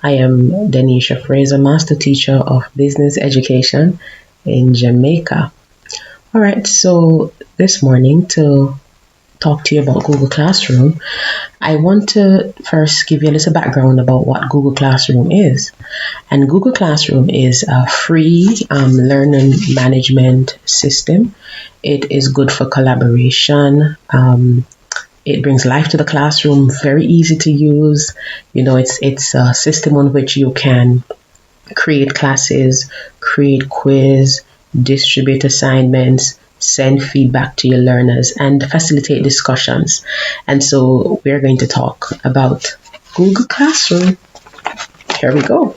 I am Denisha Fraser, Master Teacher of Business Education in Jamaica. All right, so this morning to talk to you about Google Classroom, I want to first give you a little background about what Google Classroom is. And Google Classroom is a free learning management system. It is good for collaboration. It brings life to the classroom, very easy to use. It's a system on which you can create classes, create quiz, distribute assignments, send feedback to your learners, and facilitate discussions. And so we're going to talk about Google Classroom. Here we go.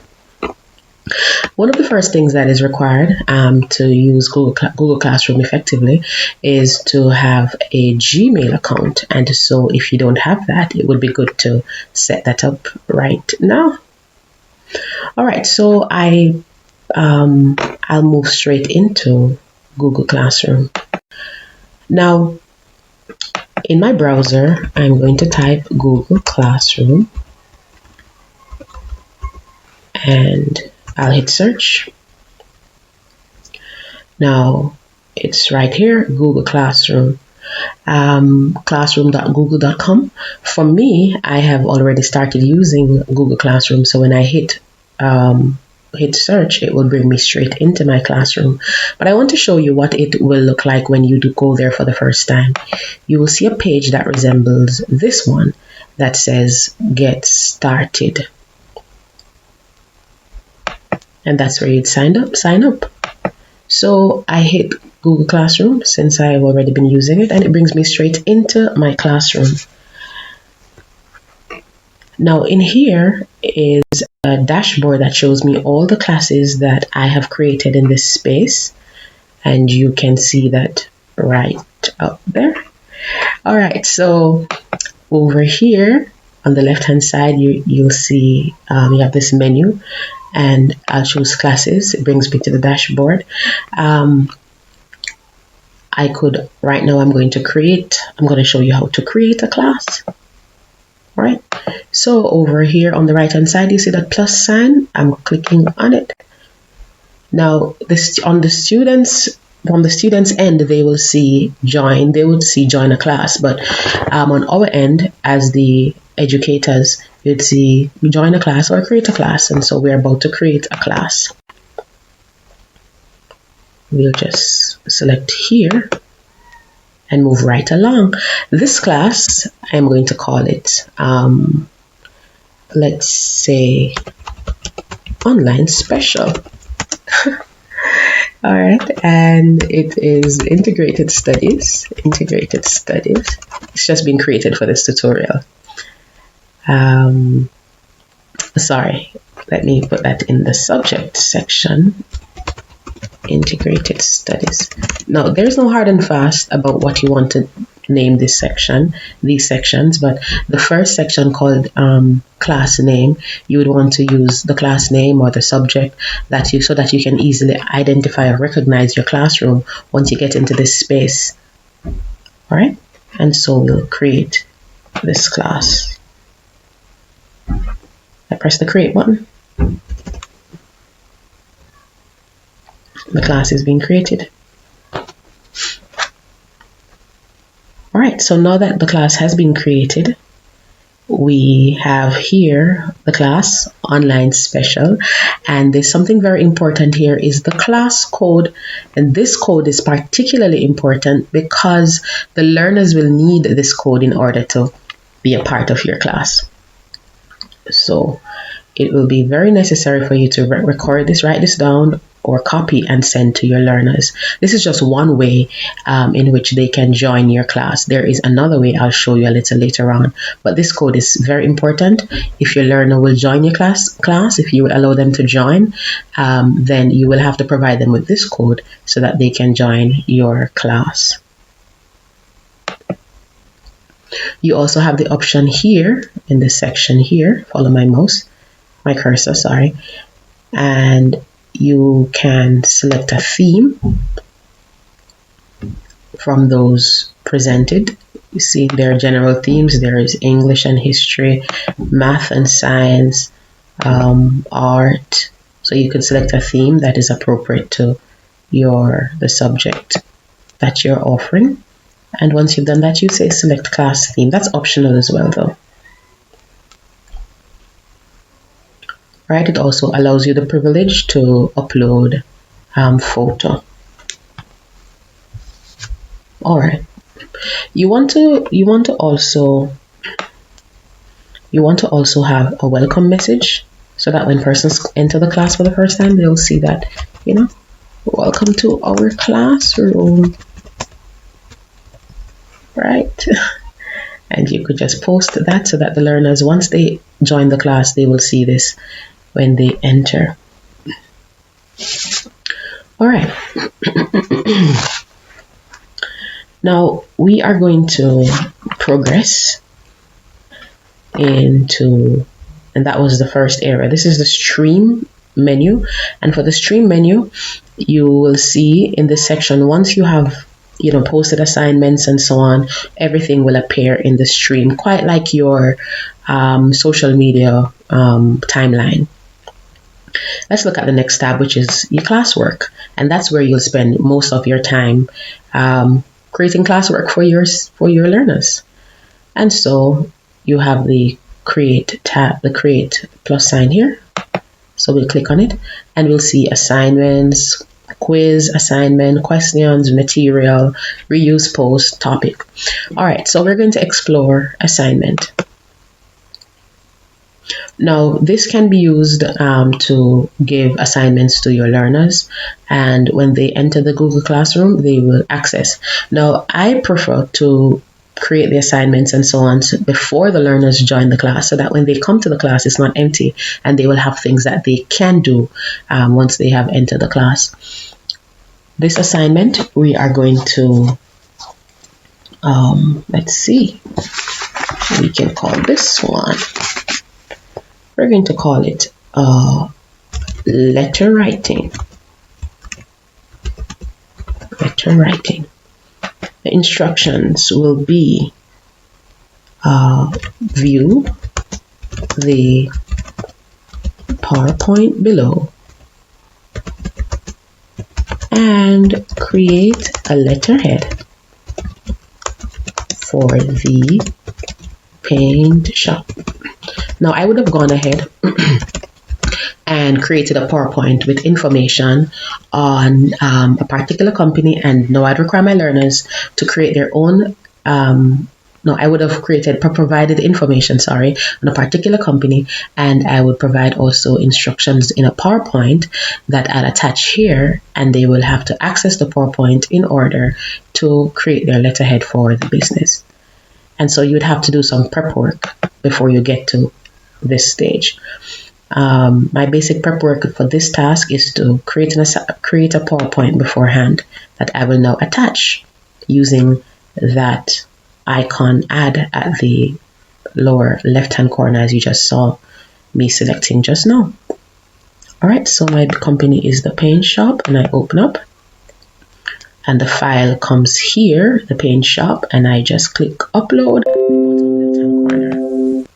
One of the first things that is required to use Google Classroom effectively is to have a Gmail account. And so if you don't have that, it would be good to set that up right now. All right, so I'll move straight into Google Classroom. Now, in my browser, I'm going to type Google Classroom and I'll hit search. Now, it's right here, Google Classroom. Classroom.google.com. For me, I have already started using Google Classroom, so when I hit search, it will bring me straight into my classroom. But I want to show you what it will look like when you do go there for the first time. You will see a page that resembles this one that says Get Started. And that's where you'd sign up. So I hit Google Classroom since I've already been using it, and it brings me straight into my classroom. Now in here is a dashboard that shows me all the classes that I have created in this space, and you can see that right up there. All right, so over here on the left hand side, you'll see you have this menu, and I'll choose classes. It brings me to the dashboard. Right now I'm going to show you how to create a class. All right, so over here on the right hand side, you see that plus sign. I'm clicking on it. Now on the students end, they will see join a class, but on our end as the educators, you'd see join a class or create a class. And so we're about to create a class. We'll just select here and move right along. This class, I'm going to call it, let's say, Online Special. All right, and it is Integrated Studies. It's just been created for this tutorial. Sorry, let me put that in the subject section. Integrated Studies. Now, there's no hard and fast about what you want to name these sections, but the first section called class name, you would want to use the class name or the subject so that you can easily identify or recognize your classroom once you get into this space. All right, and so we'll create this class. I press the create button. The class is being created. All right, so now that the class has been created, we have here the class Online Special, and there's something very important here is the class code. And this code is particularly important because the learners will need this code in order to be a part of your class. So it will be very necessary for you to record this, write this down, or copy and send to your learners. This is just one way in which they can join your class. There is another way I'll show you a little later on, but this code is very important. If your learner will join your class, if you will allow them to join, then you will have to provide them with this code so that they can join your class. You also have the option here in this section here, follow my cursor, sorry, and you can select a theme from those presented. You see there are general themes. There is English and history, math and science, art. So you could select a theme that is appropriate to the subject that you're offering. And once you've done that, you say select class theme. That's optional as well though. Right, it also allows you the privilege to upload photo. All right. You want to also have a welcome message, so that when persons enter the class for the first time, they'll see that, welcome to our classroom, right? And you could just post that so that the learners, once they join the class, they will see this when they enter. All right. Now we are going to progress into, and that was the first area. This is the stream menu. And for the stream menu, you will see in this section, once you have posted assignments and so on, everything will appear in the stream, quite like your social media timeline. Let's look at the next tab, which is your classwork, and that's where you'll spend most of your time creating classwork for your learners. And so you have the create tab, the create plus sign here. So we'll click on it and we'll see assignments, quiz, assignment, questions, material, reuse post, topic. All right, so we're going to explore assignment. Now, this can be used to give assignments to your learners, and when they enter the Google Classroom, they will access. Now, I prefer to create the assignments and so on before the learners join the class, so that when they come to the class, it's not empty and they will have things that they can do once they have entered the class. This assignment, we are going to, let's see, we can call this one, we're going to call it letter writing. Letter writing. The instructions will be view the PowerPoint below and create a letterhead for the paint shop. Now, I would have gone ahead and created a PowerPoint with information on a particular company, and now I'd require my learners to create their own. I would have provided information, on a particular company, and I would provide also instructions in a PowerPoint that I'll attach here, and they will have to access the PowerPoint in order to create their letterhead for the business. And so you would have to do some prep work before you get to this stage. My basic prep work for this task is to create a PowerPoint beforehand that I will now attach using that icon add at the lower left hand corner, as you just saw me selecting just now. All right, so my company is the paint shop, and I open up and the file comes here, the paint shop, and I just click upload at the bottom left hand corner.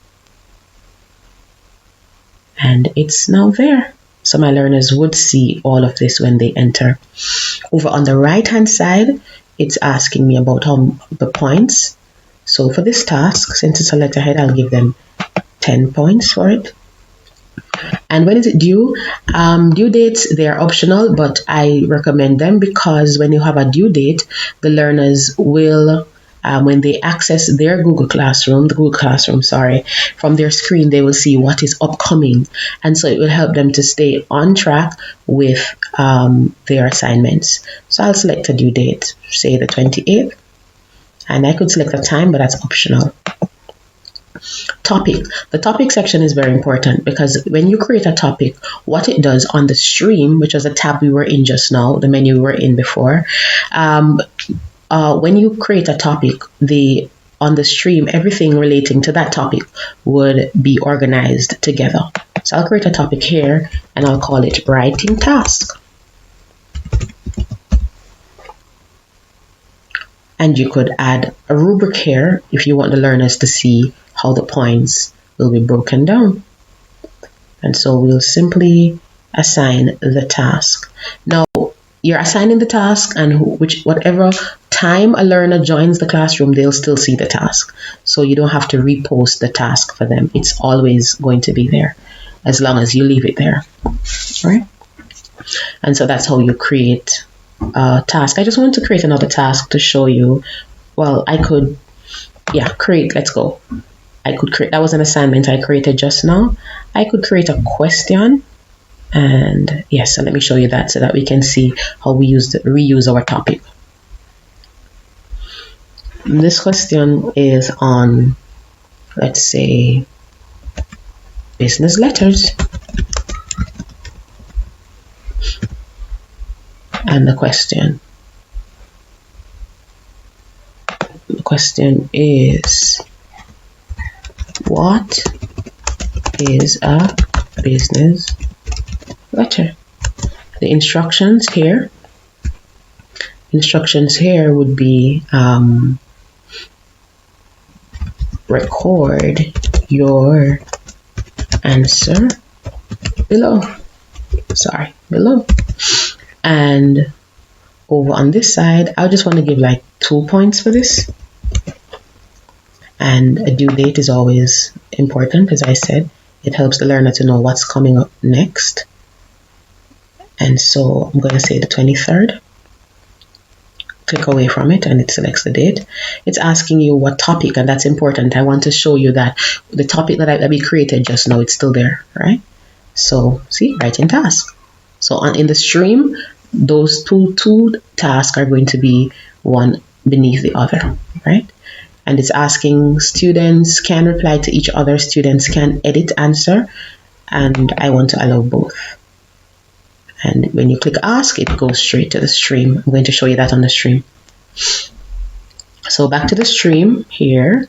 And it's now there. So my learners would see all of this when they enter. Over on the right hand side, it's asking me about the points. So for this task, since it's a letterhead, I'll give them 10 points for it. And when is it due? Due dates, they're optional, but I recommend them because when you have a due date, the learners will, when they access their Google Classroom, from their screen, they will see what is upcoming. And so it will help them to stay on track with their assignments. So I'll select a due date, say the 28th, and I could select a time, but that's optional. Topic. The topic section is very important because when you create a topic, what it does on the stream, which was a tab we were in just now, the menu we were in before, when you create a topic, on the stream, everything relating to that topic would be organized together. So I'll create a topic here and I'll call it writing task. And you could add a rubric here if you want the learners to see how the points will be broken down. And so we'll simply assign the task. Now, you're assigning the task, and whatever time a learner joins the classroom, they'll still see the task. So you don't have to repost the task for them. It's always going to be there as long as you leave it there, right? And so that's how you create a task. I just want to create another task to show you. Well, I could, create, let's go. I could create, that was an assignment I created just now. I could create a question. And yes, so let me show you that so that we can see how we reuse our topic. This question is on, let's say, business letters. And the question is, what is a business letter? The instructions here would be record your answer below. And over on this side, I just want to give like 2 points for this. And a due date is always important, as I said. It helps the learner to know what's coming up next. And so I'm going to say the 23rd. Click away from it and it selects the date. It's asking you what topic, and that's important. I want to show you that the topic that we created just now, it's still there, right? So see, writing task. So in the stream, those two tasks are going to be one beneath the other, right? And it's asking students can reply to each other, students can edit answer, and I want to allow both. And when you click ask, it goes straight to the stream. I'm going to show you that on the stream. So back to the stream here,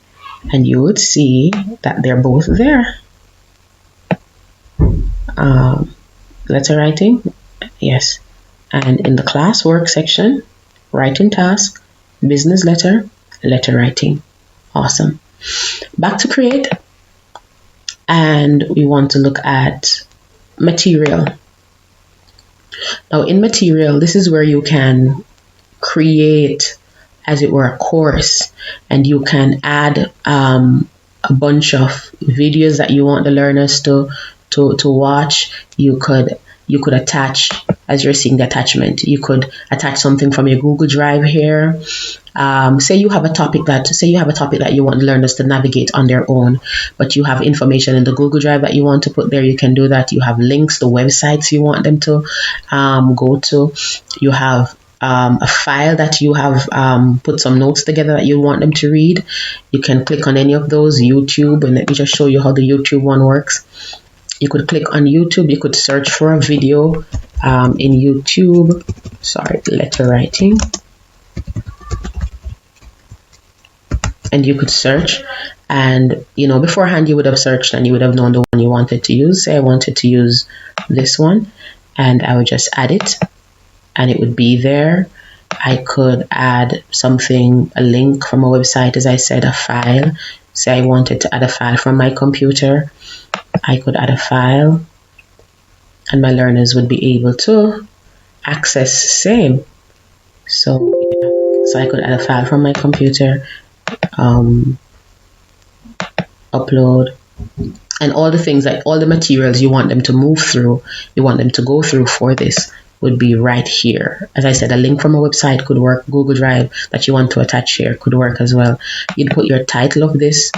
and you would see that they're both there. Letter writing, yes. And in the classwork section, writing task, business letter, letter writing. Awesome. Back to create. And we want to look at material. Now in material, this is where you can create, as it were, a course, and you can add a bunch of videos that you want the learners to watch. You could attach, as you're seeing the attachment, you could attach something from your Google Drive here. Say you have a topic that you want the learners to navigate on their own, but you have information in the Google Drive that you want to put there. You can do that. You have links to websites you want them to go to. You have a file that you have put some notes together that you want them to read. You can click on any of those. YouTube, and let me just show you how the YouTube one works. You could click on YouTube. You could search for a video in YouTube. Sorry, letter writing. And you could search, and beforehand you would have searched and you would have known the one you wanted to use. Say I wanted to use this one, and I would just add it and it would be there. I could add something, a link from a website, as I said, a file. Say I wanted to add a file from my computer, I could add a file and my learners would be able to access the same. So I could add a file from my computer, upload, and all the things, like all the materials you want them to move through, you want them to go through for this, would be right here. As I said, a link from a website could work. Google Drive that you want to attach here could work as well. You'd put your title of this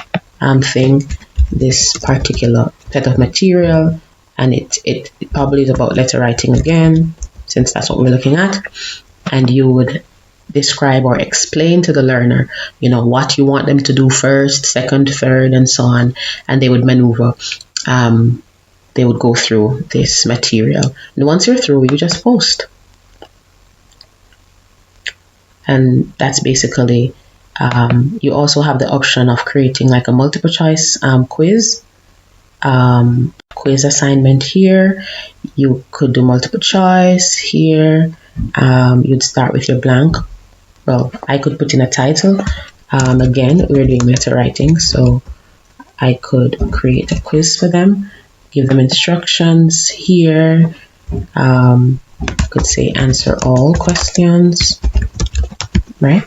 thing, this particular set of material, and it probably is about letter writing again, since that's what we're looking at. And you would describe or explain to the learner, what you want them to do first, second, third, and so on, and they would maneuver. They would go through this material, and once you're through, you just post. And that's basically, you also have the option of creating like a multiple choice quiz assignment here. You could do multiple choice here. You'd start with your blank. Well, I could put in a title. Again, we're doing letter writing, so I could create a quiz for them, give them instructions here. I could say answer all questions, right?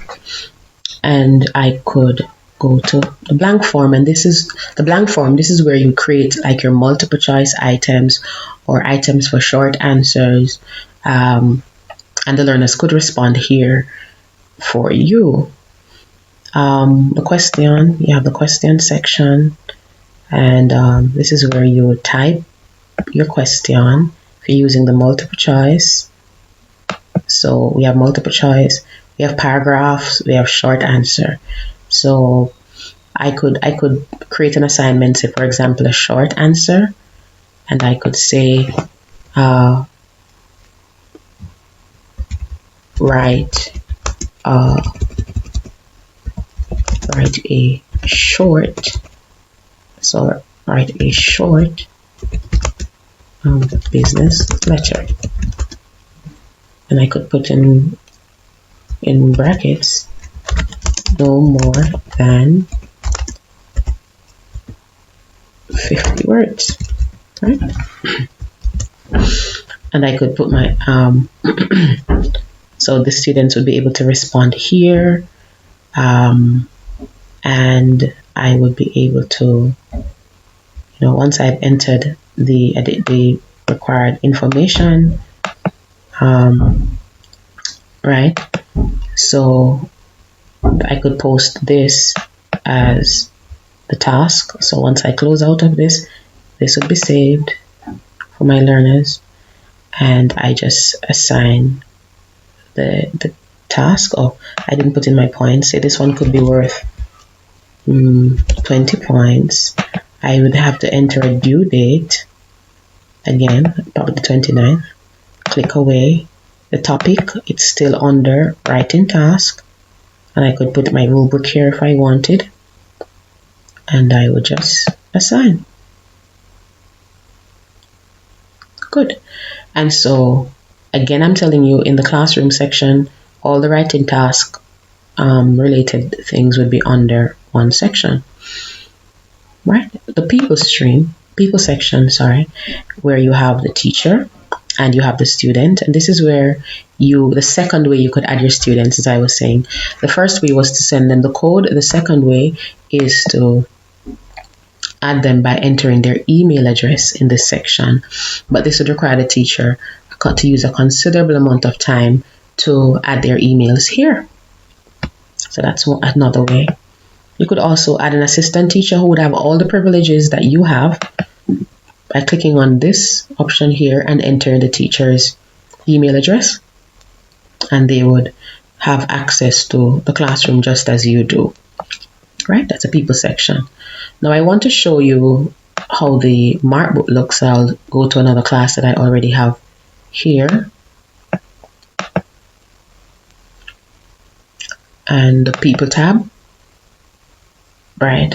And I could go to the blank form, and this is the blank form. This is where you create like your multiple choice items or items for short answers, and the learners could respond here for you. The question, you have the question section, and this is where you would type your question if you're using the multiple choice. So we have multiple choice, we have paragraphs, we have short answer. So I could create an assignment, say for example a short answer, and I could say write a short. So write a short business letter, and I could put in brackets no more than 50 words, right? And I could put my so the students would be able to respond here, and I would be able to, once I've entered the required information, right? So I could post this as the task. So once I close out of this would be saved for my learners, and I just assign the task. Oh, I didn't put in my points. Say this one could be worth 20 points. I would have to enter a due date, again, probably the 29th. Click away. The topic, it's still under writing task, and I could put my rubric here if I wanted, and I would just assign. Good. And so again, I'm telling you, in the classroom section, all the writing task related things would be under one section, right? The people section, where you have the teacher and you have the student, and this is where the second way you could add your students, as I was saying. The first way was to send them the code. The second way is to add them by entering their email address in this section, but this would require the teacher to use a considerable amount of time to add their emails here. So that's another way. You could also add an assistant teacher who would have all the privileges that you have by clicking on this option here and entering the teacher's email address, and they would have access to the classroom just as you do, right? That's a people section. Now I want to show you how the markbook looks. I'll go to another class that I already have here, and the people tab, right?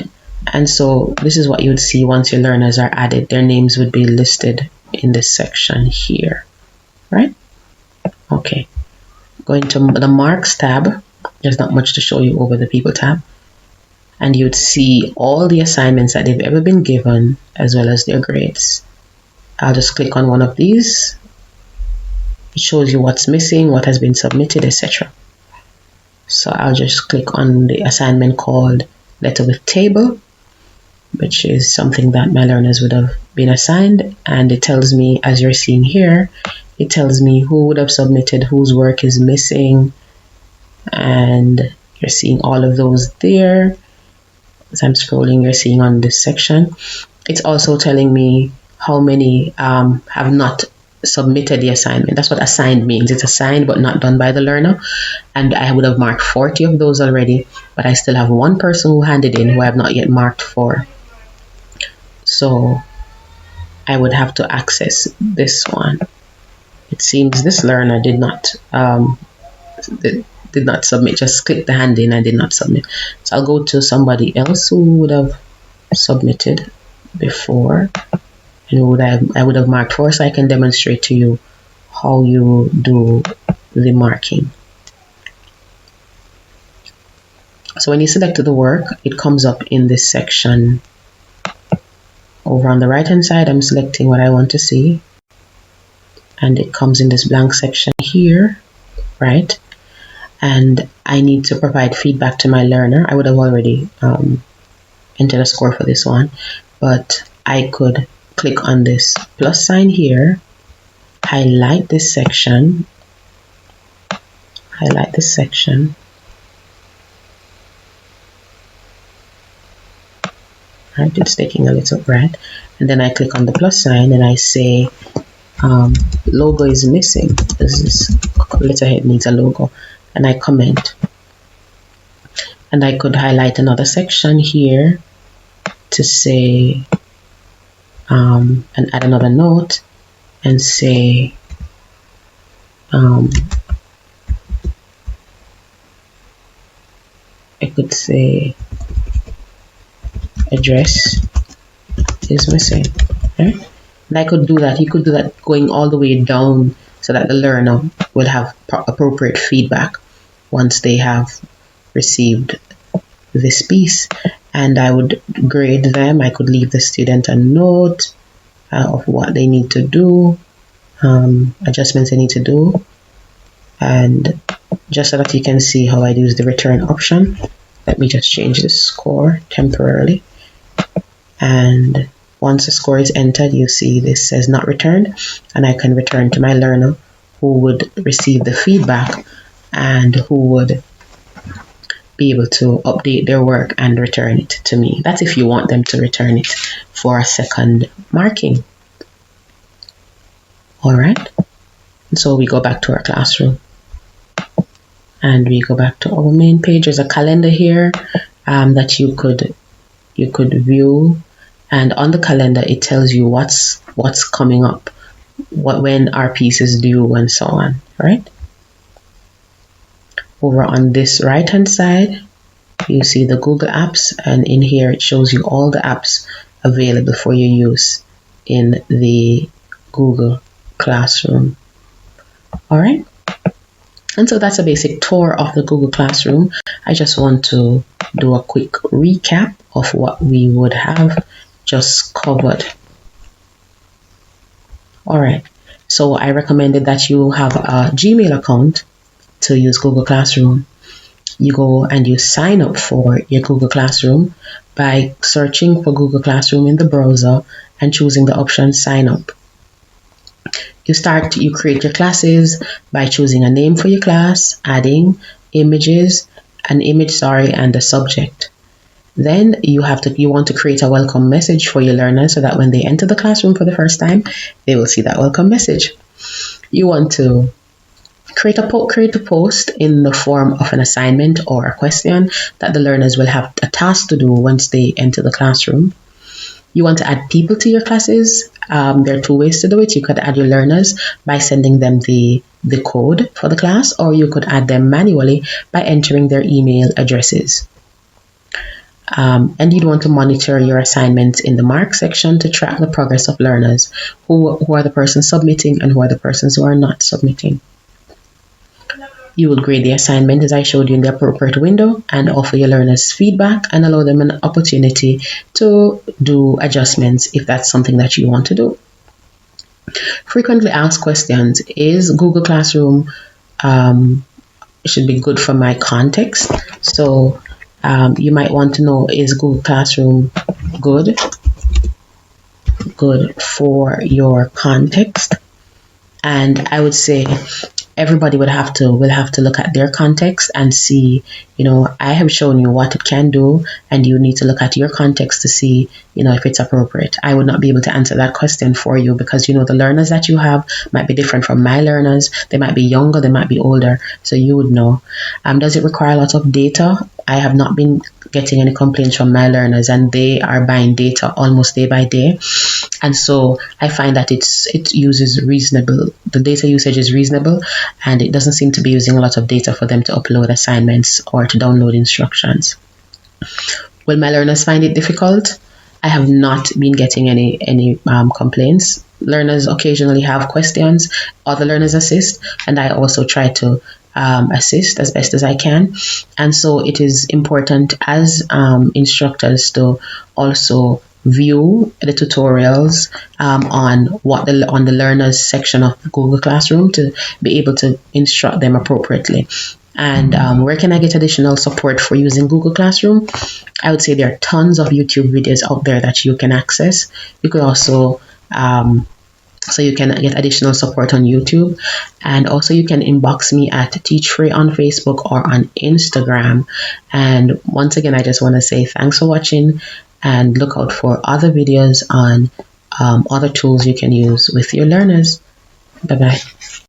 And so this is what you would see once your learners are added. Their names would be listed in this section here, right? Okay, going to the marks tab. There's not much to show you over the people tab, and you'd see all the assignments that they've ever been given as well as their grades. I'll just click on one of these. It shows you what's missing, what has been submitted, etc. So I'll just click on the assignment called Letter with Table, which is something that my learners would have been assigned, and it tells me, as you're seeing here, it tells me who would have submitted, whose work is missing, and you're seeing all of those there. As I'm scrolling, you're seeing on this section. It's also telling me how many have not submitted the assignment. That's what assigned means. It's assigned but not done by the learner, and I would have marked 40 of those already, but I still have one person who handed in who I have not yet marked for. So I would have to access this one. It seems this learner did not submit, just clicked the hand in and did not submit. So I'll go to somebody else who would have submitted before, and I would have marked for, so I can demonstrate to you how you do the marking. So when you select the work, it comes up in this section Over on the right hand side, I'm selecting what I want to see, and it comes in this blank section here, right? And I need to provide feedback to my learner. I would have already entered a score for this one, but I could click on this plus sign here, highlight this section, right? It's taking a little breath, and then I click on the plus sign and I say logo is missing. This letterhead needs a logo, and I comment. And I could highlight another section here to say and add another note and say I could say address is missing, right? And I could do that. You could do that going all the way down so that the learner will have appropriate feedback once they have received this piece. And I would grade them. I could leave the student a note of what they need to do, adjustments they need to do. And just so that you can see how I use the return option, let me just change the score temporarily. And once the score is entered, you see this says not returned, and I can return to my learner who would receive the feedback and who would be able to update their work and return it to me. That's if you want them to return it for a second marking. All right. So we go back to our classroom and we go back to our main page. There's a calendar here that you could view, and on the calendar it tells you what's coming up, when our piece is due, and so on, right? Over on this right hand side, you see the Google apps, and in here it shows you all the apps available for your use in the Google Classroom. All right. And so that's a basic tour of the Google Classroom. I just want to do a quick recap of what we would have just covered. All right. So I recommended that you have a Gmail account to use Google Classroom. You go and you sign up for your Google Classroom by searching for Google Classroom in the browser and choosing the option sign up. You create your classes by choosing a name for your class, adding an image, and the subject. Then you want to create a welcome message for your learners so that when they enter the classroom for the first time, they will see that welcome message. You want to create a post in the form of an assignment or a question that the learners will have a task to do once they enter the classroom. You want to add people to your classes. There are two ways to do it. You could add your learners by sending them the code for the class, or you could add them manually by entering their email addresses. And you'd want to monitor your assignments in the mark section to track the progress of learners, who are the persons submitting and who are the persons who are not submitting. You will grade the assignment as I showed you in the appropriate window and offer your learners feedback and allow them an opportunity to do adjustments if that's something that you want to do. Frequently asked questions. Is Google Classroom should be good for my context? So you might want to know, is Google Classroom good for your context? And I would say everybody will have to look at their context and see, I have shown you what it can do, and you need to look at your context to see, if it's appropriate. I would not be able to answer that question for you because, the learners that you have might be different from my learners. They might be younger, they might be older, so you would know. Does it require a lot of data? I have not been getting any complaints from my learners, and they are buying data almost day by day. And so I find that it uses reasonable, the data usage is reasonable, and it doesn't seem to be using a lot of data for them to upload assignments or to download instructions. Will my learners find it difficult? I have not been getting any complaints. Learners occasionally have questions, other learners assist, and I also try to assist as best as I can. And so it is important as instructors to also view the tutorials on the learners section of Google Classroom to be able to instruct them appropriately. And where can I get additional support for using Google Classroom? I would say there are tons of YouTube videos out there that you can access. You could also so you can get additional support on YouTube, and also you can inbox me at Teachfray on Facebook or on Instagram. And once again, I just want to say thanks for watching, and look out for other videos on other tools you can use with your learners. Bye bye.